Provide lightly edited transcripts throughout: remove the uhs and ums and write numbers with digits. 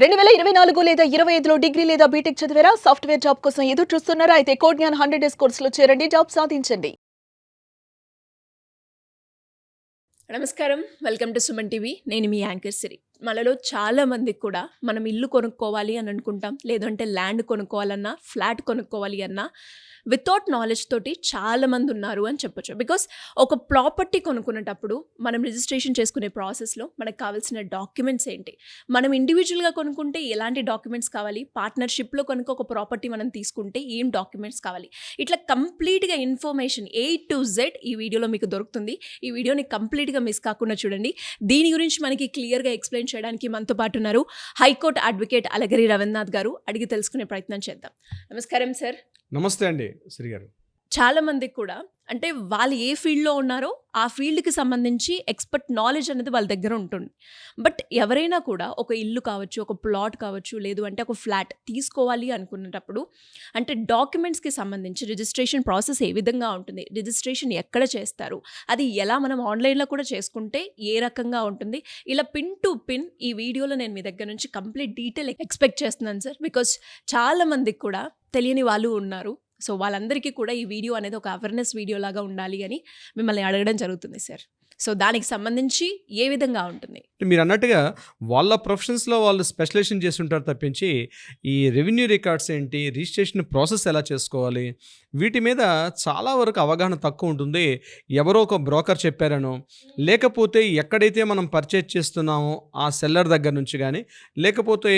2024 లేదా 25లో డిగ్రీ లేదా బీటెక్ చదివారా? సాఫ్ట్‌వేర్ జాబ్ కోసం ఎదురు చూస్తున్నారా? అయితే కోడ్ జ్ఞాన్ 100 డేస్ కోర్సులో చేరండి, జాబ్ సాధించండి. నమస్కారం, వెల్కమ్ టు సుమన్ టీవీ. నేను మీ యాంకర్ సిరి. మనలో చాలా మందికి కూడా మనం ఇల్లు కొనుక్కోవాలి అని అనుకుంటాం, లేదంటే ల్యాండ్ కొనుక్కోవాలన్నా, ఫ్లాట్ కొనుక్కోవాలి అన్నా వితౌట్ నాలెడ్జ్ తోటి చాలామంది ఉన్నారు అని చెప్పొచ్చు. బికాస్ ఒక ప్రాపర్టీ కొనుక్కునేటప్పుడు మనం రిజిస్ట్రేషన్ చేసుకునే ప్రాసెస్లో మనకు కావాల్సిన డాక్యుమెంట్స్ ఏంటి, మనం ఇండివిజువల్గా కొనుక్కుంటే ఎలాంటి డాక్యుమెంట్స్ కావాలి, పార్ట్నర్షిప్లో కనుక ఒక ప్రాపర్టీ మనం తీసుకుంటే ఏం డాక్యుమెంట్స్ కావాలి, ఇట్లా కంప్లీట్గా ఇన్ఫర్మేషన్ A to Z ఈ వీడియోలో మీకు దొరుకుతుంది. ఈ వీడియోని కంప్లీట్గా మిస్ కాకుండా చూడండి. దీని గురించి మనకి క్లియర్గా ఎక్స్ప్లెయిన్ చేయడానికి మనతో పాటు ఉన్నారు హైకోర్టు అడ్వకేట్ అలగిరి రవీంద్రనాథ్ గారు. అడిగి తెలుసుకునే ప్రయత్నం చేద్దాం. నమస్కారం సార్. నమస్తే అండి శ్రీ గారు. చాలా మందికి కూడా అంటే వాళ్ళు ఏ ఫీల్డ్లో ఉన్నారో ఆ ఫీల్డ్కి సంబంధించి ఎక్స్పర్ట్ నాలెడ్జ్ అనేది వాళ్ళ దగ్గర ఉంటుంది. బట్ ఎవరైనా కూడా ఒక ఇల్లు కావచ్చు, ఒక ప్లాట్ కావచ్చు, లేదు అంటే ఒక ఫ్లాట్ తీసుకోవాలి అనుకునేటప్పుడు అంటే డాక్యుమెంట్స్కి సంబంధించి రిజిస్ట్రేషన్ ప్రాసెస్ ఏ విధంగా ఉంటుంది, రిజిస్ట్రేషన్ ఎక్కడ చేస్తారు, అది ఎలా మనం ఆన్లైన్లో కూడా చేసుకుంటే ఏ రకంగా ఉంటుంది, ఇలా పిన్ టు పిన్ ఈ వీడియోలో నేను మీ దగ్గర నుంచి కంప్లీట్ డీటెయిల్ ఎక్స్పెక్ట్ చేస్తున్నాను సార్. బికాస్ చాలా మందికి కూడా తెలియని వాళ్ళు ఉన్నారు. సో వాళ్ళందరికీ కూడా ఈ వీడియో అనేది ఒక అవేర్నెస్ వీడియో లాగా ఉండాలి అని మిమ్మల్ని అడగడం జరుగుతుంది సార్. సో దానికి సంబంధించి ఏ విధంగా ఉంటుంది? మీరు అన్నట్టుగా వాళ్ళ ప్రొఫెషన్స్లో వాళ్ళు స్పెషలైజేషన్ చేసి ఉంటారు తప్పించి ఈ రెవెన్యూ రికార్డ్స్ ఏంటి, రిజిస్ట్రేషన్ ప్రాసెస్ ఎలా చేసుకోవాలి, వీటి మీద చాలా వరకు అవగాహన తక్కువ ఉంటుంది. ఎవరో ఒక బ్రోకర్ చెప్పారనో, లేకపోతే ఎక్కడైతే మనం పర్చేజ్ చేస్తున్నామో ఆ సెల్లర్ దగ్గర నుంచి కానీ, లేకపోతే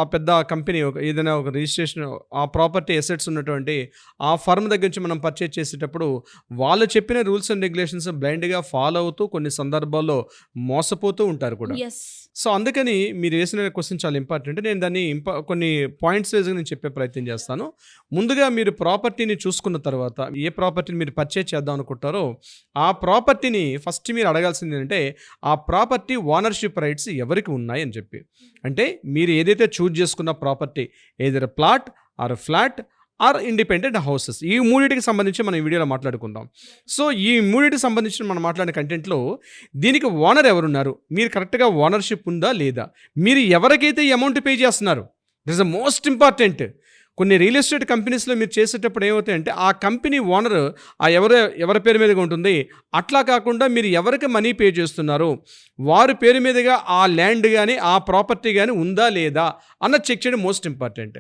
ఆ పెద్ద కంపెనీ ఏదైనా ఒక రిజిస్ట్రేషన్ ఆ ప్రాపర్టీ అసెట్స్ ఉన్నటువంటి ఆ ఫర్మ్ దగ్గర నుంచి మనం పర్చేజ్ చేసేటప్పుడు వాళ్ళు చెప్పిన రూల్స్ అండ్ రెగ్యులేషన్స్ బ్లైండ్గా ఫాలో అవుతూ కొన్ని సందర్భాల్లో మోసపోతూ ఉంటారు కూడా. సో అందుకని మీరు వేసిన క్వశ్చన్ చాలా ఇంపార్టెంట్. నేను దాన్ని కొన్ని పాయింట్స్ వేసుకుని నేను చెప్పే ప్రయత్నం చేస్తాను. ముందుగా మీరు ప్రాపర్టీని చూసుకున్న తర్వాత ఏ ప్రాపర్టీని మీరు పర్చేజ్ చేద్దాం అనుకుంటారో ఆ ప్రాపర్టీని ఫస్ట్ మీరు అడగాల్సింది ఏంటంటే ఆ ప్రాపర్టీ ఓనర్షిప్ రైట్స్ ఎవరికి ఉన్నాయి అని చెప్పి. అంటే మీరు ఏదైతే చూజ్ చేసుకున్న ప్రాపర్టీ ఏదైనా plot or flat or independent houses, ఈ మూడింటికి సంబంధించి మనం ఈ వీడియోలో మాట్లాడుకుందాం. సో ఈ మూడింటికి సంబంధించి మనం మాట్లాడిన కంటెంట్లో దీనికి ఓనర్ ఎవరున్నారు, మీరు కరెక్ట్గా ఓనర్షిప్ ఉందా లేదా, మీరు ఎవరికైతే ఈ అమౌంట్ పే చేస్తున్నారు, this is the most important. కొన్ని రియల్ ఎస్టేట్ కంపెనీస్లో మీరు చేసేటప్పుడు ఏమవుతాయంటే ఆ కంపెనీ ఓనర్ ఎవరి పేరు మీదుగా ఉంటుంది. అట్లా కాకుండా మీరు ఎవరికి మనీ పే చేస్తున్నారు, వారి పేరు మీదుగా ఆ ల్యాండ్ కానీ ఆ ప్రాపర్టీ కానీ ఉందా లేదా అన్నది చెక్ చేయడం మోస్ట్ ఇంపార్టెంట్.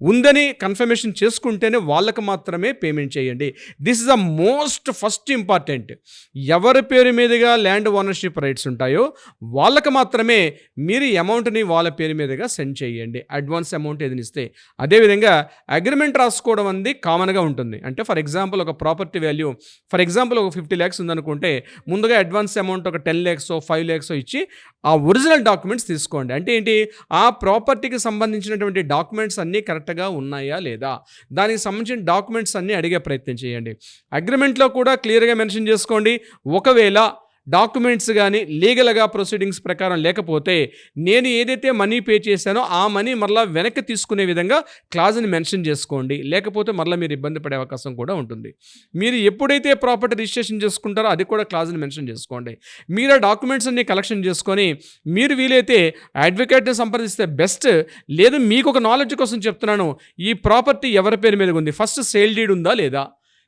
ఉందని కన్ఫర్మేషన్ చేసుకుంటేనే వాళ్ళకి మాత్రమే పేమెంట్ చేయండి. This is the most first important. ఎవరి పేరు మీదుగా ల్యాండ్ ఓనర్షిప్ రైట్స్ ఉంటాయో వాళ్ళకి మాత్రమే మీరు అమౌంట్ని వాళ్ళ పేరు మీదుగా సెండ్ చేయండి, అడ్వాన్స్ అమౌంట్ ఏదైనా ఇస్తే. అదేవిధంగా అగ్రిమెంట్ రాసుకోవడం అనేది కామన్గా ఉంటుంది. అంటే ఫర్ ఎగ్జాంపుల్ ఒక ప్రాపర్టీ వాల్యూ ఫర్ ఎగ్జాంపుల్ ఒక 50 lakhs ఉందనుకుంటే ముందుగా అడ్వాన్స్ అమౌంట్ ఒక 10 lakhs 5 lakhs ఇచ్చి ఆ ఒరిజినల్ డాక్యుమెంట్స్ తీసుకోండి. అంటే ఏంటి, ఆ ప్రాపర్టీకి సంబంధించినటువంటి డాక్యుమెంట్స్ అన్నీ కరెక్ట్గా ఉన్నాయా లేదా, దానికి సంబంధించిన డాక్యుమెంట్స్ అన్నీ అడిగే ప్రయత్నం చేయండి. అగ్రిమెంట్లో కూడా క్లియర్గా మెన్షన్ చేసుకోండి. ఒకవేళ డాక్యుమెంట్స్ కానీ లీగల్గా ప్రొసీడింగ్స్ ప్రకారం లేకపోతే నేను ఏదైతే మనీ పే చేశానో ఆ మనీ మరలా వెనక్కి తీసుకునే విధంగా క్లాజ్ని మెన్షన్ చేసుకోండి. లేకపోతే మరలా మీరు ఇబ్బంది పడే అవకాశం కూడా ఉంటుంది. మీరు ఎప్పుడైతే ప్రాపర్టీ రిజిస్ట్రేషన్ చేసుకుంటారో అది కూడా క్లాజ్ని మెన్షన్ చేసుకోండి. మీరు ఆ డాక్యుమెంట్స్ అన్ని కలెక్షన్ చేసుకొని మీరు వీలైతే అడ్వకేట్ని సంప్రదిస్తే బెస్ట్. లేదు మీకు ఒక నాలెడ్జ్ కోసం చెప్తున్నాను, ఈ ప్రాపర్టీ ఎవరి పేరు మీద ఉంది, ఫస్ట్ సేల్ డీడ్ ఉందా లేదా,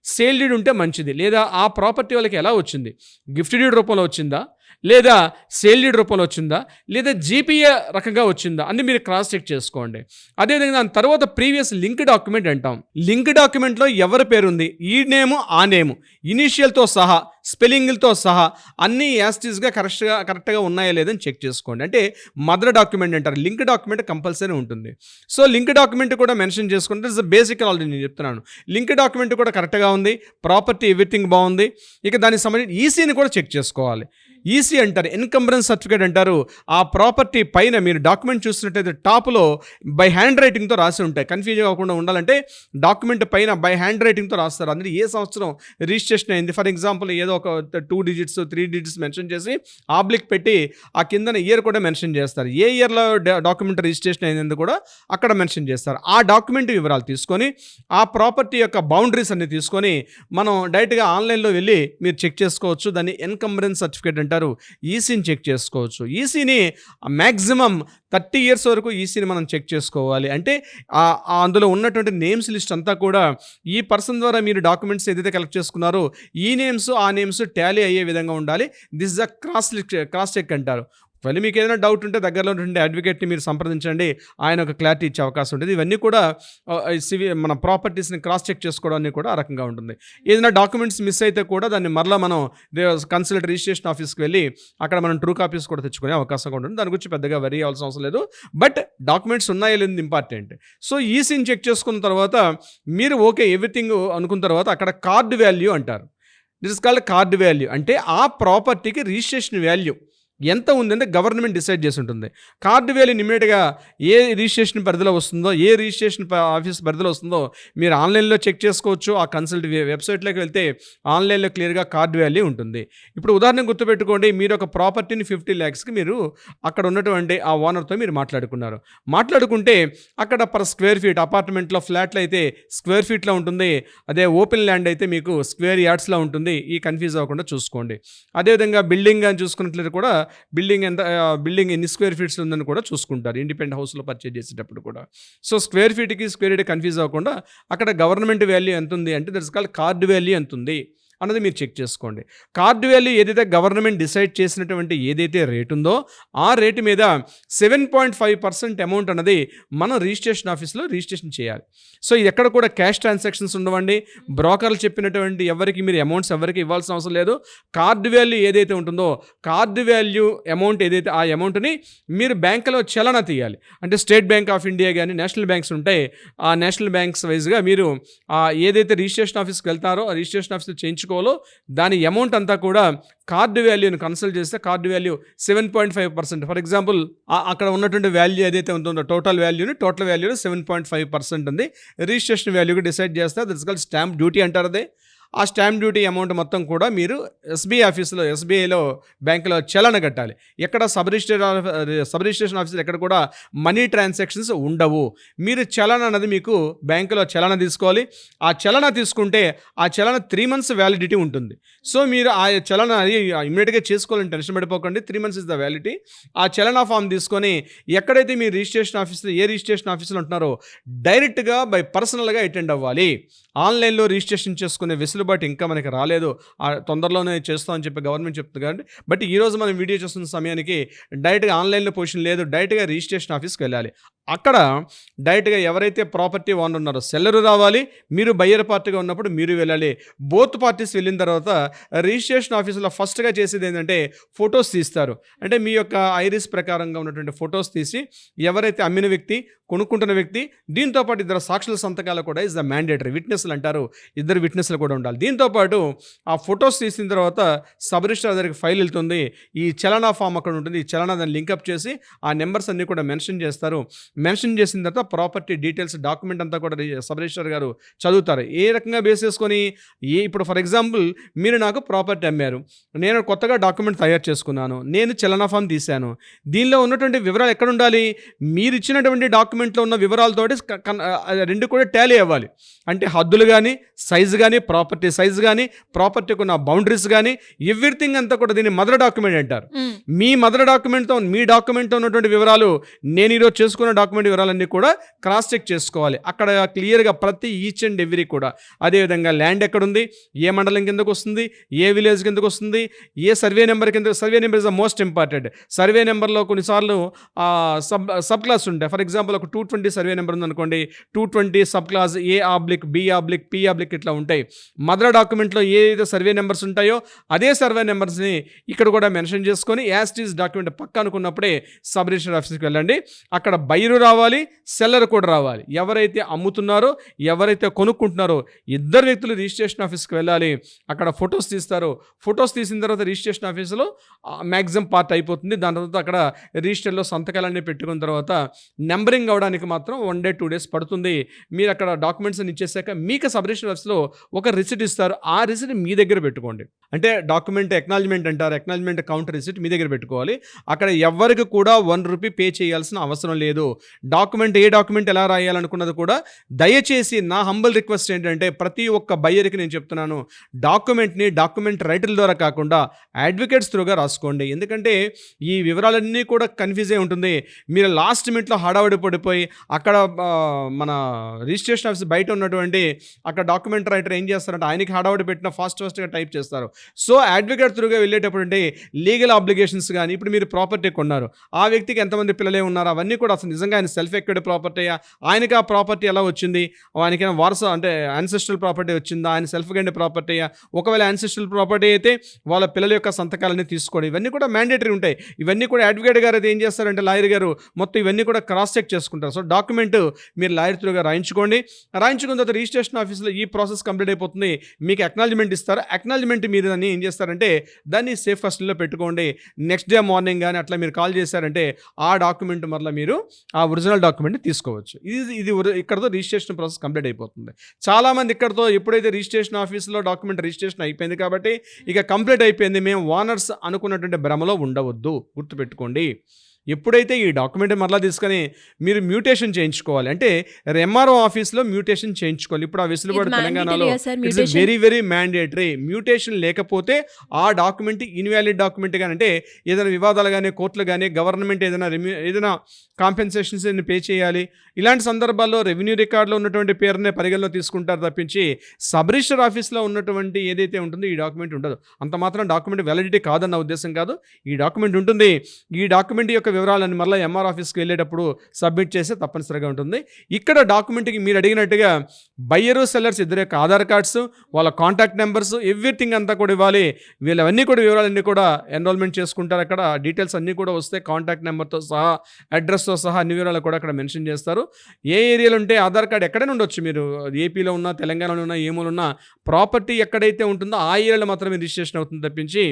సేల్ డీడ్ ఉంటే మంచిది. లేదా ఆ ప్రాపర్టీ వాళ్ళకి ఎలా వచ్చింది, గిఫ్ట్ డీడ్ రూపంలో వచ్చిందా, లేదా సేల్ డీడ్ రూపంలో వచ్చిందా, లేదా జీపీఏ రకంగా వచ్చిందా అని మీరు క్రాస్ చెక్ చేసుకోండి. అదేవిధంగా దాని తర్వాత ప్రీవియస్ లింక్ డాక్యుమెంట్ అంటాం. లింక్ డాక్యుమెంట్లో ఎవరి పేరు ఉంది, ఈ నేము ఆ నేము ఇనీషియల్తో సహా స్పెల్లింగ్లతో సహా అన్నీ యాస్టీస్గా కరెక్ట్గా ఉన్నాయా లేదని చెక్ చేసుకోండి. అంటే మదర్ డాక్యుమెంట్ అంటారు. లింక్ డాక్యుమెంట్ కంపల్సరీ ఉంటుంది. సో లింక్ డాక్యుమెంట్ కూడా మెన్షన్ చేసుకుంటే ఇట్స్ బేసిక్ ఆల్రెడీ నేను చెప్తున్నాను. లింక్ డాక్యుమెంట్ కూడా కరెక్ట్గా ఉంది, ప్రాపర్టీ ఎవ్రీథింగ్ బాగుంది. ఇక దానికి సంబంధించి ఈసీని కూడా చెక్ చేసుకోవాలి. ఈసీ అంటారు, ఎన్కంబరెన్స్ సర్టిఫికేట్ అంటారు. ఆ ప్రాపర్టీ పైన మీరు డాక్యుమెంట్ చూసినట్టయితే టాప్లో బై హ్యాండ్ రైటింగ్తో రాసి ఉంటాయి. కన్ఫ్యూజ్ అవ్వకుండా ఉండాలంటే డాక్యుమెంట్ పైన బై హ్యాండ్ రైటింగ్తో రాస్తారు. అందులో ఏ సంవత్సరం రిజిస్ట్రేషన్ అయింది, ఫర్ ఎగ్జాంపుల్ ఏదో ఒక 2 digits 3 digits మెన్షన్ చేసి ఆబ్లిక్ పెట్టి ఆ కిందన ఇయర్ కూడా మెన్షన్ చేస్తారు. ఏ ఇయర్లో డాక్యుమెంట్ రిజిస్ట్రేషన్ అయింది కూడా అక్కడ మెన్షన్ చేస్తారు. ఆ డాక్యుమెంట్ వివరాలు తీసుకొని ఆ ప్రాపర్టీ యొక్క బౌండరీస్ అన్ని తీసుకొని మనం డైరెక్ట్గా ఆన్లైన్లో వెళ్ళి మీరు చెక్ చేసుకోవచ్చు. దాన్ని ఎన్కంబరెన్స్ సర్టిఫికేట్ అంటారు, ఈసీని చెక్ చేసుకోవచ్చు. ఈసీని మ్యాక్సిమం 30 ఇయర్స్ వరకు ఈసీని మనం చెక్ చేసుకోవాలి. అంటే అందులో ఉన్నటువంటి నేమ్స్ లిస్ట్ అంతా కూడా ఈ పర్సన్ ద్వారా మీరు డాక్యుమెంట్స్ ఏదైతే కలెక్ట్ చేసుకున్నారో ఈ నేమ్స్ ఆ నేమ్స్ టాలీ అయ్యే విధంగా ఉండాలి. This is a cross check అంటారు. మళ్ళీ మీకు ఏదైనా డౌట్ ఉంటే దగ్గరలో ఉండే అడ్వకేట్ని మీరు సంప్రదించండి, ఆయన ఒక క్లారిటీ ఇచ్చే అవకాశం ఉంటుంది. ఇవన్నీ కూడా మన ప్రాపర్టీస్ని క్రాస్ చెక్ చేసుకోవడానికి కూడా ఆ రకంగా ఉంటుంది. ఏదైనా డాక్యుమెంట్స్ మిస్ అయితే కూడా దాన్ని మరలా మనం కన్సల్ట్ రిజిస్ట్రేషన్ ఆఫీస్కి వెళ్ళి అక్కడ మనం ట్రూ కాపీస్ కూడా తెచ్చుకునే అవకాశం కూడా ఉంటుంది. దాని గురించి పెద్దగా వరీ అవ్వాల్సిన అవసరం లేదు. బట్ డాక్యుమెంట్స్ ఉన్నాయో లేదు ఇంపార్టెంట్. సో ఈసీని చెక్ చేసుకున్న తర్వాత మీరు ఓకే ఎవ్రీథింగ్ అనుకున్న తర్వాత అక్కడ కార్డ్ వాల్యూ అంటారు. This is called card value. అంటే ఆ ప్రాపర్టీకి రిజిస్ట్రేషన్ వాల్యూ ఎంత ఉందంటే గవర్నమెంట్ డిసైడ్ చేసి ఉంటుంది. కార్డు వాల్యూ ఇమ్మీడియట్గా ఏ రిజిస్ట్రేషన్ పరిధిలో వస్తుందో, ఏ రిజిస్ట్రేషన్ ఆఫీస్ పరిధిలో వస్తుందో మీరు ఆన్లైన్లో చెక్ చేసుకోవచ్చు. ఆ కన్సల్ట్ వెబ్సైట్లోకి వెళ్తే ఆన్లైన్లో క్లియర్గా కార్డు వాల్యూ ఉంటుంది. ఇప్పుడు ఉదాహరణ గుర్తుపెట్టుకోండి, మీరు ఒక ప్రాపర్టీని 50 lakhsకి మీరు అక్కడ ఉన్నటువంటి ఆ ఓనర్తో మీరు మాట్లాడుకుంటే అక్కడ పర్ స్క్వేర్ ఫీట్, అపార్ట్మెంట్లో ఫ్లాట్లు అయితే స్క్వేర్ ఫీట్లో ఉంటుంది, అదే ఓపెన్ ల్యాండ్ అయితే మీకు స్క్వేర్ యార్డ్స్లో ఉంటుంది. ఈ కన్ఫ్యూజ్ అవ్వకుండా చూసుకోండి. అదేవిధంగా బిల్డింగ్ అని చూసుకున్నట్లయితే కూడా బిల్డింగ్ ఎన్ని స్క్వేర్ ఫీట్స్ ఉందని కూడా చూసుకుంటారు ఇండిపెండెంట్ హౌస్లో పర్చేజ్ చేసేటప్పుడు కూడా. సో స్క్వేర్ ఫీట్కి స్క్వేర్ యార్డ్ కన్ఫ్యూజ్ అవ్వకుండా అక్కడ గవర్నమెంట్ వాల్యూ ఎంత ఉంది అంటే దట్స్ కాల్డ్ కార్డ్ వాల్యూ ఎంత ఉంది అన్నది మీరు చెక్ చేసుకోండి. కార్డ్ వాల్యూ ఏదైతే గవర్నమెంట్ డిసైడ్ చేసినటువంటి ఏదైతే రేటు ఉందో ఆ రేటు మీద 7.5% అమౌంట్ అన్నది మనం రిజిస్ట్రేషన్ ఆఫీస్లో రిజిస్ట్రేషన్ చేయాలి. సో ఇది ఎక్కడ కూడా క్యాష్ ట్రాన్సాక్షన్స్ ఉండవండి. బ్రోకర్లు చెప్పినటువంటి ఎవరికి మీరు అమౌంట్స్ ఎవరికి ఇవ్వాల్సిన అవసరం లేదు. కార్డ్ వాల్యూ ఏదైతే ఉంటుందో కార్డ్ వాల్యూ అమౌంట్ ఏదైతే ఆ అమౌంట్ని మీరు బ్యాంకులో చలన తీయాలి. అంటే స్టేట్ బ్యాంక్ ఆఫ్ ఇండియా కానీ నేషనల్ బ్యాంక్స్ ఉంటాయి, ఆ నేషనల్ బ్యాంక్స్ వైజ్గా మీరు ఏదైతే రిజిస్ట్రేషన్ ఆఫీస్కి వెళ్తారో ఆ రిజిస్ట్రేషన్ ఆఫీస్లో చేయించుకోవాలో దాని అమౌంట్ అంతా కూడా కార్డు వాల్యూని కన్సల్ట్ చేస్తే కార్డు వాల్యూ 7.5%. ఫర్ ఎగ్జాంపుల్ అక్కడ ఉన్నటువంటి వాల్యూ ఏదైతే ఉంటుందో టోటల్ వాల్యూని 7.5% ఉంది. రిజిస్ట్రేషన్ వాల్యూకి డిసైడ్ చేస్తే దట్స్ కాల్డ్ స్టాంప్ డ్యూటీ అంటారు. అదే ఆ స్టాంప్ డ్యూటీ అమౌంట్ మొత్తం కూడా మీరు ఎస్బీఐలో బ్యాంకులో చలన కట్టాలి. ఎక్కడ సబ్ రిజిస్ట్రేషన్ ఆఫీసులో ఎక్కడ కూడా మనీ ట్రాన్సాక్షన్స్ ఉండవు. మీరు చలన అన్నది మీకు బ్యాంకులో చలన తీసుకోవాలి. ఆ చలన తీసుకుంటే ఆ చలన 3 months వ్యాలిడిటీ ఉంటుంది. సో మీరు ఆ చలన ఇమ్మీడియట్గా చేసుకోవాలని టెన్షన్ పడిపోకండి. 3 months ఇస్ ద వ్యాలిడిటీ. ఆ చలన ఫామ్ తీసుకొని ఎక్కడైతే మీరు రిజిస్ట్రేషన్ ఆఫీస్లో ఏ రిజిస్ట్రేషన్ ఆఫీసులో ఉంటున్నారో డైరెక్ట్గా పర్సనల్గా అటెండ్ అవ్వాలి. ఆన్లైన్లో రిజిస్ట్రేషన్ చేసుకునే వెసులుబాటు ఇంకా మనకి రాలేదు, తొందరలోనే చేస్తామని చెప్పి గవర్నమెంట్ చెప్తుంది కాబట్టి. బట్ ఈరోజు మనం వీడియో చేస్తున్న సమయానికి డైరెక్ట్గా ఆన్లైన్లో పొజిషన్ లేదు, డైరెక్ట్గా రిజిస్ట్రేషన్ ఆఫీస్కి వెళ్ళాలి. అక్కడ డైరెక్ట్గా ఎవరైతే ప్రాపర్టీ ఓనర్ ఉన్నారో సెల్లరు రావాలి, మీరు బయ్యర్ పార్టీగా ఉన్నప్పుడు మీరు వెళ్ళాలి. బోత్ పార్టీస్ వెళ్ళిన తర్వాత రిజిస్ట్రేషన్ ఆఫీసులో ఫస్ట్గా చేసేది ఏంటంటే ఫొటోస్ తీస్తారు. అంటే మీ యొక్క ఐరిస్ ప్రకారంగా ఉన్నటువంటి ఫొటోస్ తీసి ఎవరైతే అమ్మిన వ్యక్తి కొనుక్కుంటున్న వ్యక్తి దీంతోపాటు 2 సాక్షుల సంతకాలు కూడా ఇస్ ద మ్యాండేటరీ. విట్నెస్లు అంటారు, 2 విట్నెస్లు కూడా ఉండాలి. దీంతోపాటు ఆ ఫొటోస్ తీసిన తర్వాత సబ్ రిజిస్ట్రార్ దగ్గరికి ఫైల్ వెళ్తుంది. ఈ చలనా ఫామ్ అక్కడ ఉంటుంది. ఈ చలనా దాన్ని లింకప్ చేసి ఆ నెంబర్స్ అన్నీ కూడా మెన్షన్ చేస్తారు. మెన్షన్ చేసిన తర్వాత ప్రాపర్టీ డీటెయిల్స్ డాక్యుమెంట్ అంతా కూడా సబ్ రిజిస్ట్రార్ గారు చదువుతారు. ఏ రకంగా బేస్ చేసుకొని ఇప్పుడు ఫర్ ఎగ్జాంపుల్ మీరు నాకు ప్రాపర్టీ అమ్మారు, నేను కొత్తగా డాక్యుమెంట్ తయారు చేసుకున్నాను, నేను చలనా ఫామ్ తీశాను. దీనిలో ఉన్నటువంటి వివరాలు ఎక్కడ ఉండాలి? మీరు ఇచ్చినటువంటి డాక్యుమెంట్లో ఉన్న వివరాలతోటి 2 కూడా టాలీ అవ్వాలి. అంటే హద్దులు కానీ సైజు కానీ ప్రాపర్టీ సైజు కానీ ప్రాపర్టీకి ఉన్న బౌండరీస్ కానీ ఎవ్రీథింగ్ అంతా కూడా దీన్ని మదర్ డాక్యుమెంట్ అంటారు. మీ మదర్ డాక్యుమెంట్తో మీ డాక్యుమెంట్తో ఉన్నటువంటి వివరాలు నేను ఈరోజు చేసుకున్న డాక్యుమెంట్ వివరాలన్నీ కూడా క్రాస్ చెక్ చేసుకోవాలి. అక్కడ క్లియర్గా ప్రతి ఈచ్ అండ్ ఎవ్రీ కూడా. అదేవిధంగా ల్యాండ్ ఎక్కడుంది, ఏ మండలం కిందకు వస్తుంది, ఏ విలేజ్ కిందకు వస్తుంది, ఏ సర్వే నెంబర్ కింద. Survey number is the most important. Survey నెంబర్లో కొన్నిసార్లు సబ్ క్లాస్ ఉంటాయి. ఫర్ ఎగ్జాంపుల్ ఒక 220 సర్వే నెంబర్ ఉందనుకోండి, 220 సబ్ క్లాస్ A/B/P/ ఇట్లా ఉంటాయి. మదర్ డాక్యుమెంట్లో ఏదైతే సర్వే నెంబర్స్ ఉంటాయో అదే సర్వే నెంబర్స్ని ఇక్కడ కూడా మెన్షన్ చేసుకొని యాస్టీస్ డాక్యుమెంట్ పక్క అనుకున్నప్పుడే సబ్ రిజిస్టర్ ఆఫీస్కి వెళ్ళండి. అక్కడ బైరు రావాలి, సెల్లర్ కూడా రావాలి. ఎవరైతే అమ్ముతున్నారో ఎవరైతే కొనుక్కుంటున్నారో 2 వ్యక్తులు రిజిస్ట్రేషన్ ఆఫీస్కి వెళ్ళాలి. అక్కడ ఫొటోస్ తీస్తారు. ఫొటోస్ తీసిన తర్వాత రిజిస్ట్రేషన్ ఆఫీసులో మ్యాక్సిమం పార్ట్ అయిపోతుంది. దాని తర్వాత అక్కడ రిజిస్టర్లో సంతకాలన్నీ పెట్టుకున్న తర్వాత నెంబరింగ్ అవడానికి మాత్రం 1 day 2 days పడుతుంది. మీరు అక్కడ డాక్యుమెంట్స్ అని ఇచ్చేసాక మీకు సబ్ రిజిస్టర్ ఆఫీస్లో ఒక రిసిట్ రిసిట్ ఇస్తారు, ఆ రిసిట్ మీ దగ్గర పెట్టుకోండి. అంటే డాక్యుమెంట్ ఎక్నాలజ్మెంట్ అంటారు, ఎక్నాలజ్మెంట్ కౌంటర్ రిసిట్ మీ దగ్గర పెట్టుకోవాలి. అక్కడ ఎవరికి కూడా ₹1 పే చేయాల్సిన అవసరం లేదు. ఏ డాక్యుమెంట్ ఎలా రాయాలనుకున్నది కూడా దయచేసి నా హంబల్ రిక్వెస్ట్ ఏంటంటే ప్రతి ఒక్క బయ్యర్కి నేను చెప్తున్నాను, డాక్యుమెంట్ రైటర్ ద్వారా కాకుండా అడ్వకేట్స్ త్రూగా రాసుకోండి. ఎందుకంటే ఈ వివరాలన్నీ కూడా కన్ఫ్యూజ్ అయి ఉంటుంది. మీరు లాస్ట్ మినిట్లో హడావుడి పడిపోయి అక్కడ మన రిజిస్ట్రేషన్ ఆఫీస్ బయట ఉన్నటువంటి అక్కడ డాక్యుమెంట్ రైటర్ ఏం చేస్తారంటే ఆయనకి హడావుడి పెట్టిన ఫాస్ట్గా టైప్ చేస్తారు. సో అడ్వకేట్ త్రూగా వెళ్ళేటప్పుడు అంటే లీగల్ ఆబ్లిగేషన్స్ కానీ, ఇప్పుడు మీరు ప్రాపర్టీ కొన్నారు, ఆ వ్యక్తికి ఎంతమంది పిల్లలే ఉన్నారు, అవన్నీ కూడా అసలు నిజంగా ఆయన సెల్ఫ్ ఎక్విడ్ ప్రాపర్టీయా, ఆయనకి ఆ ప్రాపర్టీ ఎలా వచ్చింది, ఆయనకైనా వారస అంటే యాన్సెస్ట్రల్ ప్రాపర్టీ వచ్చిందా, ఆయన సెల్ఫ్ గైండ్ ప్రాపర్టీయా, ఒకవేళ యాన్సెస్ట్రల్ ప్రాపర్టీ అయితే వాళ్ళ పిల్లల యొక్క సంతకాలన్నీ తీసుకోండి. ఇవన్నీ కూడా మ్యాండేటరీ ఉంటాయి. ఇవన్నీ కూడా అడ్వకేట్ గారు అయితే ఏం చేస్తారంటే లాయర్ గారు మొత్తం ఇవన్నీ కూడా క్రాస్ చెక్ చేసుకుంటారు. సో డాక్యుమెంట్ మీరు లాయర్ త్రూగా రాయించుకున్న తర్వాత రిజిస్ట్రేషన్ ఆఫీస్లో ఈ ప్రాసెస్ కంప్లీట్ అయిపోతుంది. మీకు అక్నాలజ్మెంట్ ఇస్తారు. అక్నాలజ్మెంట్ మీరు దాన్ని ఏం చేస్తారంటే దాన్ని సేఫ్ కస్టడీలో పెట్టుకోండి. నెక్స్ట్ డే మార్నింగ్ కానీ అట్లా మీరు కాల్ చేశారంటే ఆ డాక్యుమెంట్ మరలా మీరు ఆ ఒరిజినల్ డాక్యుమెంట్ తీసుకోవచ్చు. ఇది ఇక్కడతో రిజిస్ట్రేషన్ ప్రాసెస్ కంప్లీట్ అయిపోతుంది. చాలామంది ఇక్కడతో ఎప్పుడైతే రిజిస్ట్రేషన్ ఆఫీస్లో డాక్యుమెంట్ రిజిస్ట్రేషన్ అయిపోయింది కాబట్టి ఇక కంప్లీట్ అయిపోయింది, మేము ఓనర్స్ అనుకున్నటువంటి భ్రమలో ఉండవద్దు, గుర్తుపెట్టుకోండి. ఎప్పుడైతే ఈ డాక్యుమెంట్ మరలా తీసుకొని మీరు మ్యూటేషన్ చేయించుకోవాలి, అంటే ఎంఆర్ఓ ఆఫీస్లో మ్యూటేషన్ చేయించుకోవాలి. ఇప్పుడు ఆ వెసులుబాటు తెలంగాణలో ఇట్స్ వెరీ మ్యాండేటరీ. మ్యూటేషన్ లేకపోతే ఆ డాక్యుమెంట్ ఇన్వాలిడ్ డాక్యుమెంట్ కానీ, అంటే ఏదైనా వివాదాలు కానీ, కోర్టులు కానీ, గవర్నమెంట్ ఏదైనా కాంపెన్సేషన్స్ పే చేయాలి, ఇలాంటి సందర్భాల్లో రెవెన్యూ రికార్డులో ఉన్నటువంటి పేరునే పరిగణలో తీసుకుంటారు తప్పించి సబ్ రిజిస్టర్ ఆఫీస్లో ఉన్నటువంటి ఏదైతే ఉంటుందో ఈ డాక్యుమెంట్ ఉండదు. అంత మాత్రం డాక్యుమెంట్ వ్యాలిడిటీ కాదన్న ఉద్దేశం కాదు, ఈ డాక్యుమెంట్ ఉంటుంది. ఈ డాక్యుమెంట్ యొక్క వివరాలను మళ్ళీ ఎంఆర్ ఆఫీస్కి వెళ్ళేటప్పుడు సబ్మిట్ చేస్తే తప్పనిసరిగా ఉంటుంది. ఇక్కడ డాక్యుమెంట్కి మీరు అడిగినట్టుగా బయ్యరు సెల్లర్స్ ఇద్దరు యొక్క ఆధార్ కార్డ్స్, వాళ్ళ కాంటాక్ట్ నెంబర్స్, ఎవ్రీథింగ్ అంతా కూడా ఇవ్వాలి. వీళ్ళవన్నీ కూడా వివరాలన్నీ కూడా ఎన్రోల్మెంట్ చేసుకుంటారు. అక్కడ డీటెయిల్స్ అన్నీ కూడా వస్తాయి, కాంటాక్ట్ నెంబర్తో సహా, అడ్రస్తో సహా అన్ని వివరాలు కూడా అక్కడ మెన్షన్ చేస్తారు. ఏ ఏరియాలో ఉంటే ఆధార్ కార్డ్ ఎక్కడైనా ఉండొచ్చు, మీరు ఏపీలో ఉన్నా, తెలంగాణలో ఉన్నా, ఏమూలు ఉన్నా, ప్రాపర్టీ ఎక్కడైతే ఉంటుందో ఆ ఏరియాలో మాత్రమే రిజిస్ట్రేషన్ అవుతుంది తప్పించి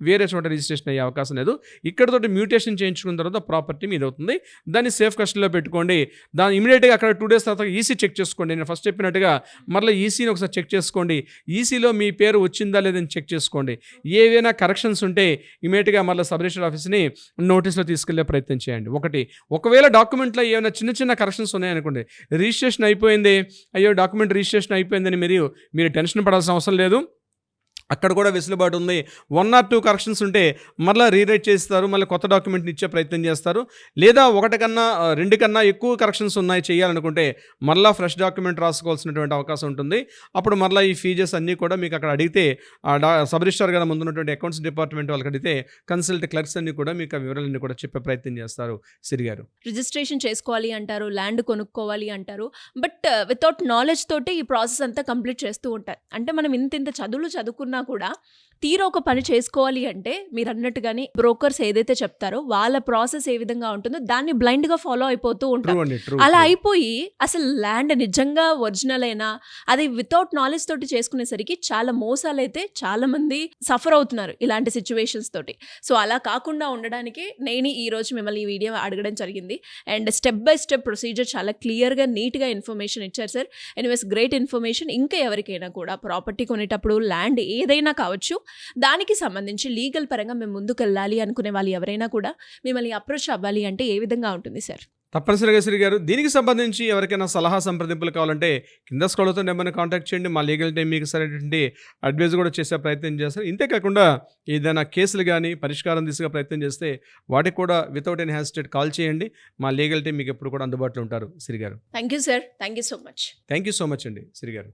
వేరే చోట రిజిస్ట్రేషన్ అయ్యే అవకాశం లేదు. ఇక్కడతోటి మ్యూటేషన్ చేయించుకున్న తర్వాత ప్రాపర్టీ మీద అవుతుంది. దాన్ని సేఫ్ కస్టడీలో పెట్టుకోండి. దాన్ని ఇమీడియట్గా అక్కడ 2 days తర్వాత ఈసీ చెక్ చేసుకోండి. నేను ఫస్ట్ చెప్పినట్టుగా మళ్ళీ ఈసీని ఒకసారి చెక్ చేసుకోండి. ఈసీలో మీ పేరు వచ్చిందా లేదని చెక్ చేసుకోండి. ఏవైనా కరెక్షన్స్ ఉంటే ఇమీడియట్గా మళ్ళీ సబ్ రిజిస్టర్ ఆఫీస్ని నోటీస్లో తీసుకెళ్లే ప్రయత్నం చేయండి. ఒకవేళ డాక్యుమెంట్లో ఏమైనా చిన్న కరెక్షన్స్ ఉన్నాయనుకోండి, రిజిస్ట్రేషన్ అయిపోయింది, అయ్యో డాక్యుమెంట్ రిజిస్ట్రేషన్ అయిపోయిందని మీరు టెన్షన్ పడాల్సిన అవసరం లేదు. అక్కడ కూడా వెసులుబాటు ఉంది. 1 or 2 కరెక్షన్స్ ఉంటే మళ్ళీ రీరైట్ చేస్తారు, మళ్ళీ కొత్త డాక్యుమెంట్ని ఇచ్చే ప్రయత్నం చేస్తారు. లేదా 1 కన్నా 2 కన్నా ఎక్కువ కరెక్షన్స్ ఉన్నాయి చేయాలనుకుంటే మళ్ళీ ఫ్రెష్ డాక్యుమెంట్ రాసుకోవాల్సినటువంటి అవకాశం ఉంటుంది. అప్పుడు మళ్ళీ ఈ ఫీజెస్ అన్నీ కూడా మీకు అక్కడ అడిగితే సబ్ రిజిస్ట్రార్ గారు ముందున్నటువంటి అకౌంట్స్ డిపార్ట్మెంట్ వాళ్ళకి అడిగితే కన్సల్ట్ క్లర్క్స్ అన్ని కూడా మీకు ఆ వివరాలన్నీ కూడా చెప్పే ప్రయత్నం చేస్తారు. సిరి గారు, రిజిస్ట్రేషన్ చేసుకోవాలి అంటారు, ల్యాండ్ కొనుక్కోవాలి అంటారు, బట్ వితౌట్ నాలెడ్జ్ తోటి ఈ ప్రాసెస్ అంతా కంప్లీట్ చేస్తూ ఉంటారు. అంటే మనం ఇంత చదువులు చదువుకున్నా కూడా తీరా ఒక పని చేసుకోవాలి అంటే మీరు అన్నట్టుగానే బ్రోకర్స్ ఏదైతే చెప్తారో వాళ్ళ ప్రాసెస్ ఏ విధంగా ఉంటుందో దాన్ని బ్లైండ్ గా ఫాలో అయిపోతూ ఉంటారు. అలా అయిపోయి అసలు ల్యాండ్ నిజంగా ఒరిజినల్ అయినా అది వితౌట్ నాలెడ్జ్ తోటి చేసుకునేసరికి చాలా మోసాలు అయితే చాలా మంది సఫర్ అవుతున్నారు ఇలాంటి సిచ్యువేషన్స్ తోటి. సో అలా కాకుండా ఉండడానికి నేను ఈ రోజు మిమ్మల్ని ఈ వీడియో అడగడం జరిగింది. And step by step procedure చాలా క్లియర్గా నీట్గా ఇన్ఫర్మేషన్ ఇచ్చారు సార్. Anyways great information. ఇంకా ఎవరికైనా కూడా ప్రాపర్టీ కొనేటప్పుడు ల్యాండ్ ఏదైనా కావచ్చు, దానికి సంబంధించి లీగల్ పరంగా మేము ముందుకు వెళ్ళాలి అనుకునే వాళ్ళు ఎవరైనా కూడా మిమ్మల్ని అప్రోచ్ అవ్వాలి అంటే ఏ విధంగా ఉంటుంది సార్? తప్పనిసరిగా శ్రీ గారు, దీనికి సంబంధించి ఎవరికైనా సలహా సంప్రదింపులు కావాలంటే కింద స్క్రోల్ అవుతున్న నెంబర్ని కాంటాక్ట్ చేయండి. మా లీగల్ టీం మీకు సరైనటువంటి అడ్వైజ్ కూడా చేసే ప్రయత్నం చేస్తారు. ఇంతేకాకుండా ఏదైనా కేసులు కానీ పరిష్కారం దిశగా ప్రయత్నం చేస్తే వాటికి కూడా వితౌట్ ఎనీ హెసిటేట్ కాల్ చేయండి. మా లీగల్ టీం మీకు ఎప్పుడు కూడా అందుబాటులో ఉంటారు. శ్రీ గారు, thank you sir. Thank you so much. Thank you so much అండి శ్రీ గారు.